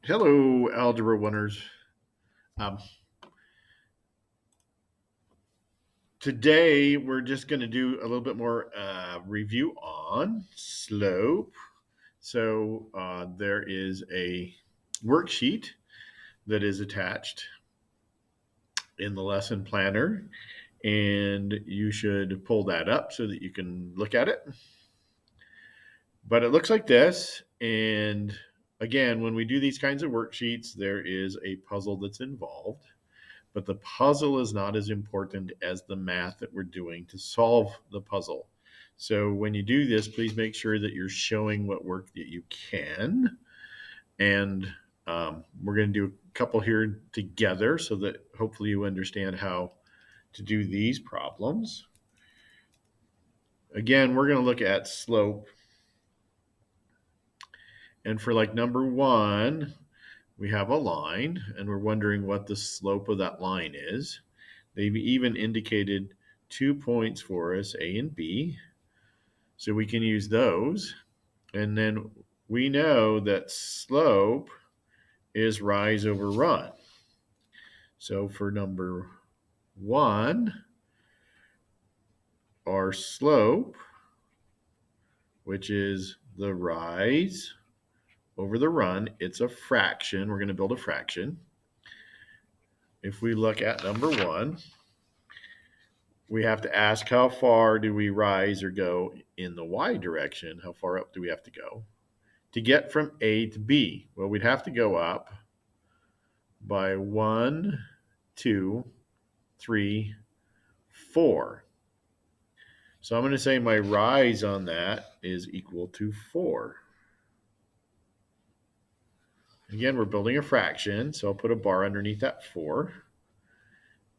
Hello, Algebra winners. Um, Today, we're just going to do a little bit more review on slope. So, there is a worksheet that is attached in the lesson planner, and you should pull that up so that you can look at it. But it looks like this. And again, when we do these kinds of worksheets, there is a puzzle that's involved. But the puzzle is not as important as the math that we're doing to solve the puzzle. So when you do this, please make sure that you're showing what work that you can. And we're going to do a couple here together so that hopefully you understand how to do these problems. Again, we're going to look at slope. And for like number one, we have a line and we're wondering what the slope of that line is. They've even indicated 2 points for us, A and B. So we can use those. And then we know that slope is rise over run. So for number one, our slope, which is the rise over the run, it's a fraction. We're going to build a fraction. If we look at number one, we have to ask how far do we rise or go in the y direction? How far up do we have to go to get from A to B? Well, we'd have to go up by 1, 2, 3, 4. So I'm going to say my rise on that is equal to 4. Again, we're building a fraction, so I'll put a bar underneath that 4.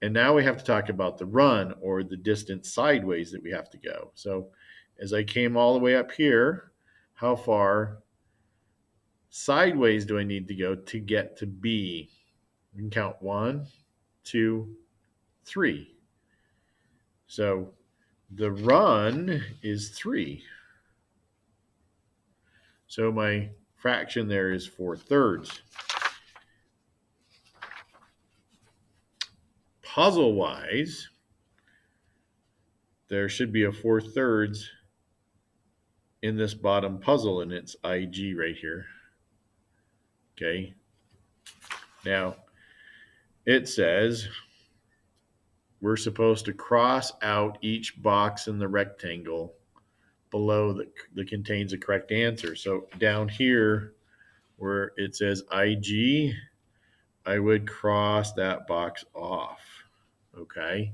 And now we have to talk about the run, or the distance sideways that we have to go. So as I came all the way up here, how far sideways do I need to go to get to B? We can count 1, 2, 3. So the run is 3. So my fraction there is 4/3. Puzzle wise, there should be a 4/3 in this bottom puzzle, and it's IG right here. Okay. Now, it says we're supposed to cross out each box in the rectangle below that contains a correct answer. So down here where it says IG, I would cross that box off. Okay.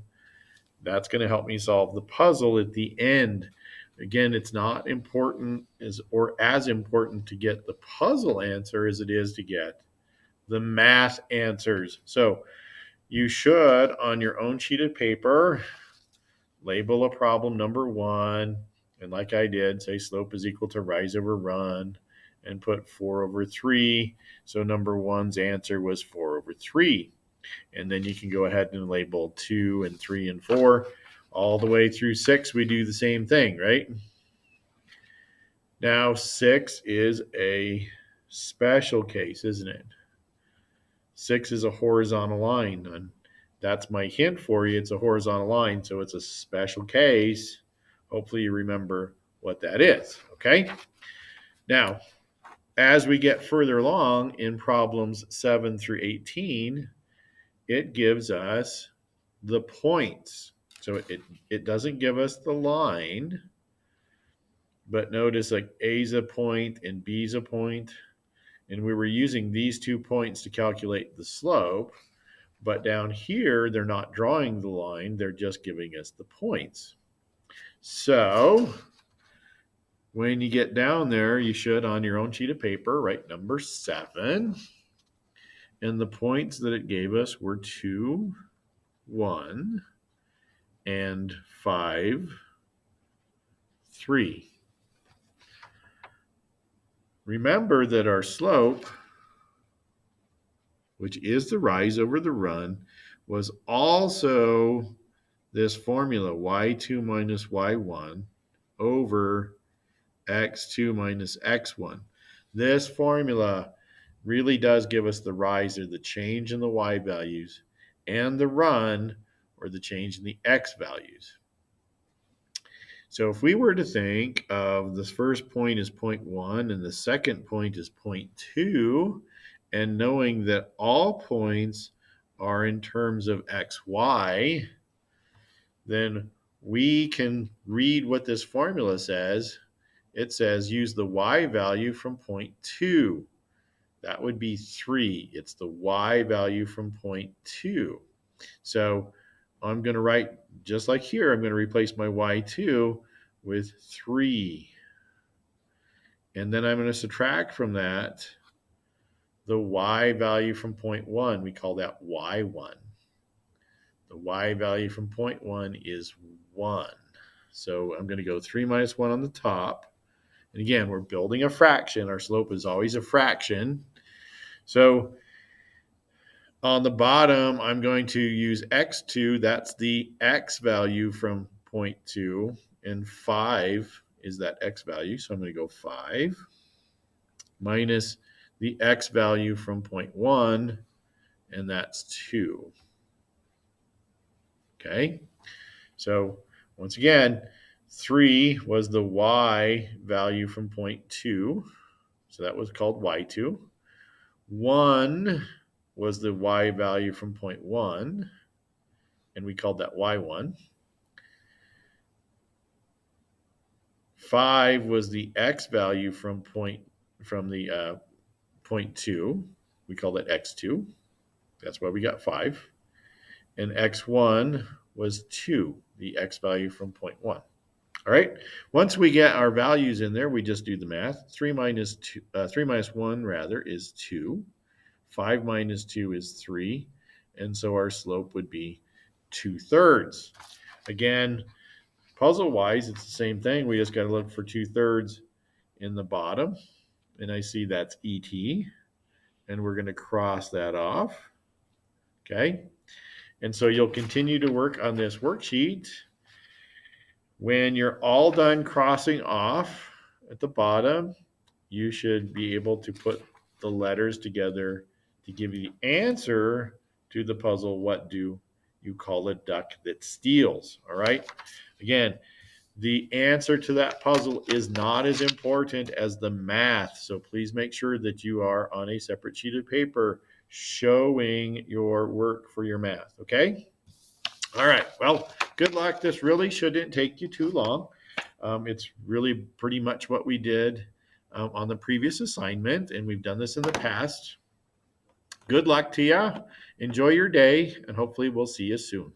That's going to help me solve the puzzle at the end. Again, it's not important as important to get the puzzle answer as it is to get the math answers. So you should, on your own sheet of paper, label a problem number one. And like I did, say slope is equal to rise over run and put 4/3. So number one's answer was 4/3. And then you can go ahead and label 2 and 3 and 4. All the way through 6, we do the same thing, right? Now, 6 is a special case, isn't it? 6 is a horizontal line. And that's my hint for you. It's a horizontal line, so it's a special case. Hopefully, you remember what that is, okay? Now, as we get further along in problems 7 through 18, it gives us the points. So it doesn't give us the line, but notice like A's a point and B's a point, and we were using these 2 points to calculate the slope. But down here, they're not drawing the line, they're just giving us the points. So when you get down there, you should, on your own sheet of paper, write number 7. And the points that it gave us were 2, 1, and 5, 3. Remember that our slope, which is the rise over the run, was also this formula, y2 minus y1 over x2 minus x1. This formula really does give us the rise or the change in the y values and the run or the change in the x values. So if we were to think of this first point as point 1 and the second point as point 2, and knowing that all points are in terms of xy, then we can read what this formula says. It says use the y value from point 2. That would be 3. It's the y value from point 2. So I'm going to write, just like here, I'm going to replace my y2 with 3. And then I'm going to subtract from that the y value from point 1. We call that y1. The y value from point 1 is 1. So I'm going to go 3 minus 1 on the top. And again, we're building a fraction. Our slope is always a fraction. So on the bottom, I'm going to use x2. That's the x value from point 2. And 5 is that x value. So I'm going to go 5 minus the x value from point 1. And that's 2. Okay. So once again, 3 was the y value from point 2. So that was called y2. 1 was the y value from point 1, and we called that y1. 5 was the x value from the point 2. We called it x2. That's why we got 5. And x1 was 2, the x value from point 1. All right. Once we get our values in there, we just do the math. 3 minus 1 rather is 2. 5 minus 2 is 3. And so our slope would be 2/3. Again, puzzle-wise, it's the same thing. We just got to look for 2/3 in the bottom. And I see that's ET. And we're going to cross that off. Okay. And so you'll continue to work on this worksheet. When you're all done crossing off at the bottom, you should be able to put the letters together to give you the answer to the puzzle. What do you call a duck that steals? All right. Again, the answer to that puzzle is not as important as the math. So please make sure that you are on a separate sheet of paper showing your work for your math. Okay. All right. Well, good luck. This really shouldn't take you too long. It's really pretty much what we did on the previous assignment, and we've done this in the past. Good luck to you. Enjoy your day, and hopefully we'll see you soon.